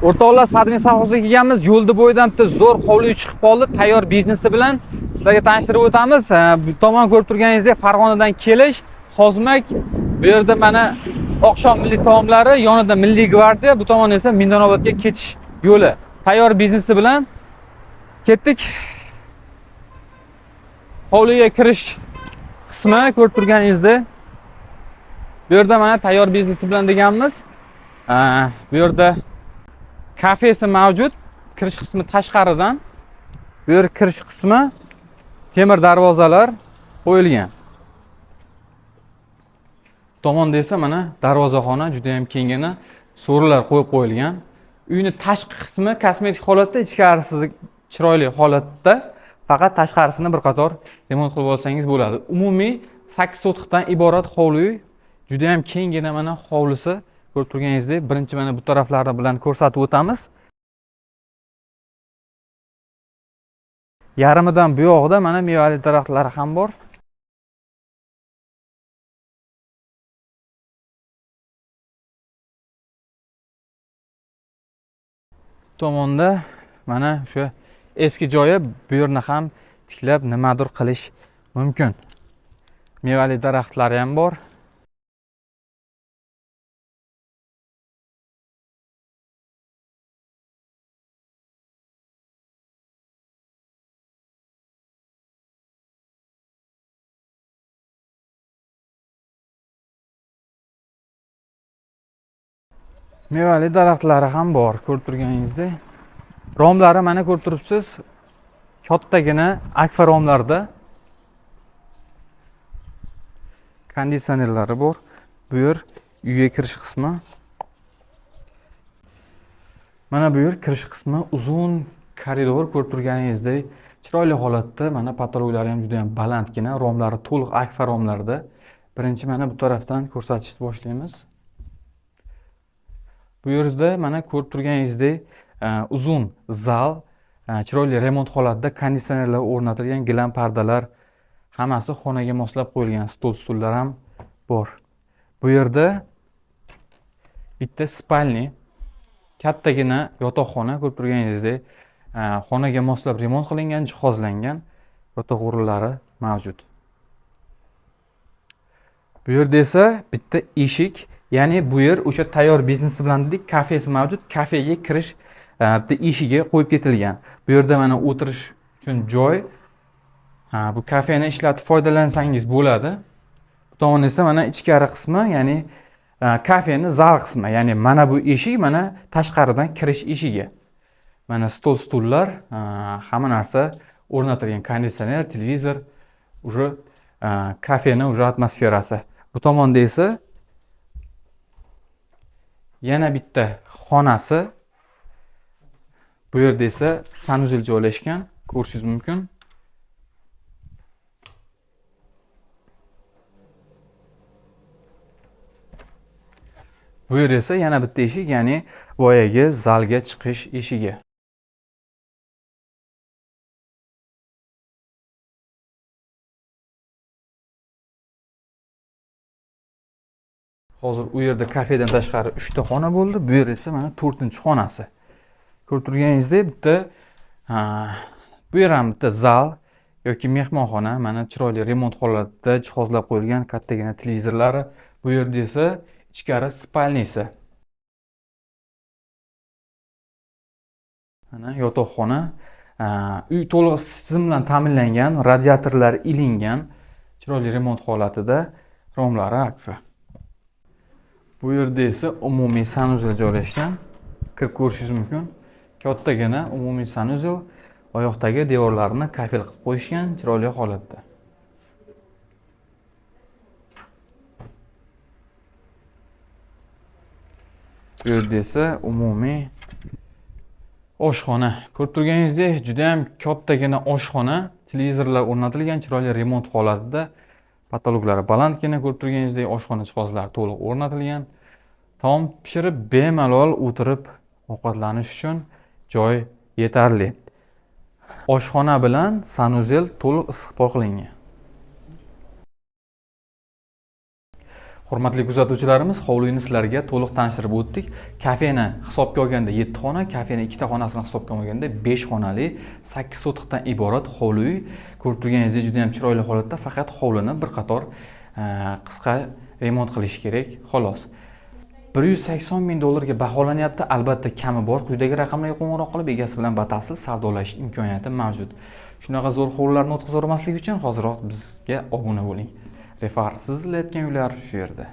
O'rtoqlar, Sadriy savxoziga kelganmiz. Yo'lda bo'yidan bitta zo'r hovli chiqib qoldi. Tayyor biznesi bilan sizlarga tanishtirib o'tamiz. Bu tomon ko'rib turganingizdek Farg'onadan kelish, Hozmak, bu yerda mana oqshom milliy taomlari, yonida Milliy gvardiya, bu tomon esa Mindanobodga ketish yo'li. Tayyor biznesi bilan ketdik. Hovliga kirish qismi ko'rib turganingizdek. Bu yerda mana tayyor biznesi bilan deganmiz. Bu yerda kafesi mavjud. Kirish qismi tashqaridan. Bu yer kirish qismi temir darvozalar qo'yilgan. Tomonda esa mana darvozaxona juda ham kengina so'rilar qo'yib qo'yilgan. Uyni tashqi qismi kosmetik holatda, ichkarisi chiroyli holatda. Faqat tashqarisini bir qator remont qilib olsangiz bo'ladi. Umumiy 8 sotixdan iborat hovli uy. Juda ham kengina mana hovlisi. Ko'rib turganingizdek, birinchi mana bu taraflari bilan ko'rsatib o'tamiz. Yarimidan bu yoqda mana mevali daraxtlar ham bor. Tomonda mana o'sha eski joyi, bu yerni ham tiklab nimadir qilish mumkin. Mevali daraxtlari ham bor. Mevali daraxtlari ham bor, ko'rib turganingizdek. Romlari mana ko'rib turibsiz. Kattagina akfa romlarda. Konditsionerlari bor. Bu yer uyga kirish qismi. Mana bu yer kirish qismi, uzun koridor ko'rib turganingizdek, chiroyli holatda. Mana patologlari ham juda ham balandgina, romlari to'liq akfa romlarda. Birinchi mana bu tarafdan ko'rsatishni boshlaymiz. Bu yerda mana ko'rib turganingizdek uzun zal, chiroyli remont holatda, konditsionerlar o'rnatilgan, gilam pardalar, hammasi xonaga moslab qo'yilgan, stol-stullar ham bor. Bu yerda bitta spalni, kattagina yotoqxona ko'rib turganingizdek, xonaga moslab remont qilingan, jihozlangan yotoq o'rinlari mavjud. Bu yerda esa bitta eshik, ya'ni bu yer o'sha tayyor biznesi bilan dedik, kafesi mavjud. Kafega kirish bitta eshigi qo'yib ketilgan. Bu yerda mana o'tirish uchun joy. Bu kafeni ishlatib foydalansangiz bo'ladi. Bu tomon esa mana ichkari qismi, ya'ni kafeni zal qismi, ya'ni mana bu eshik, mana tashqaridan kirish eshigi. Mana stol-stullar, hamma narsa o'rnatilgan, konditsioner, televizor, uje kafeni uje atmosferasi. Bu tomonda esa yana bitta xonasi. Bu yerda esa sanuzel joylashgan, ko'rishingiz mumkin. Bu yer esa yana bitta eshik, ya'ni boyagi zalga chiqish eshigi. Hozir u yerda kafedan tashqari 3 ta xona bo'ldi. Bu yer esa mana 4-xonasi. Ko'rib turganingizdek, bitta bu yer ham bitta zal yoki mehmonxona, mana chiroyli remont holatda jihozlab qo'yilgan kattagina televizorlari. Bu yerda esa ichkari spalnisi. Mana yotoqxona. Uy to'liq sistem bilan ta'minlangan, radiatorlar ilingan, chiroyli remont holatida, romlari akfa. Bu yerda esa umumiy sanuzel joylashgan. Kirib ko'rishingiz mumkin. Kattagina umumiy sanuzel, oyoqdagi devorlarini kafel qilib qo'yishgan, chiroyli holatda. Bu yerda esa umumiy oshxona. Ko'rib turganingizdek, juda ham kattagina oshxona, televizorlar o'rnatilgan, chiroyli remont holatida, patologlari balandgina. Ko'rib turganingizdek, oshxona jihozlari to'liq o'rnatilgan. Taom pishirib, bemalol o'tirib ovqatlanish uchun joy yetarli. Oshxona bilan sanuzel to'liq istiqbol qilingan. Hurmatli kuzatuvchilarimiz, hovlini sizlarga to'liq tanishtirib o'tdik. Kafeni hisobga olganda 7 xona, kafening ikkita xonasini hisobga olganda 5 xonali 8 sotixdan iborat hovli uy. Ko'rib turganingizdek, juda ham chiroyli holatda, faqat hovlini bir qator qisqa remont qilish kerak, xolos. 180 ming dollarga baholanyapti. Albatta kami bor. Quyidagi raqamlarga qo'ng'iroq qilib egasi bilan batafsil savdolash imkoniyati mavjud. Shunaqa zo'r hovlilarni o'tkazib o'rmaslik uchun hoziroq bizga obuna bo'ling. Refar, siz izlayotgan uylar shu yerda.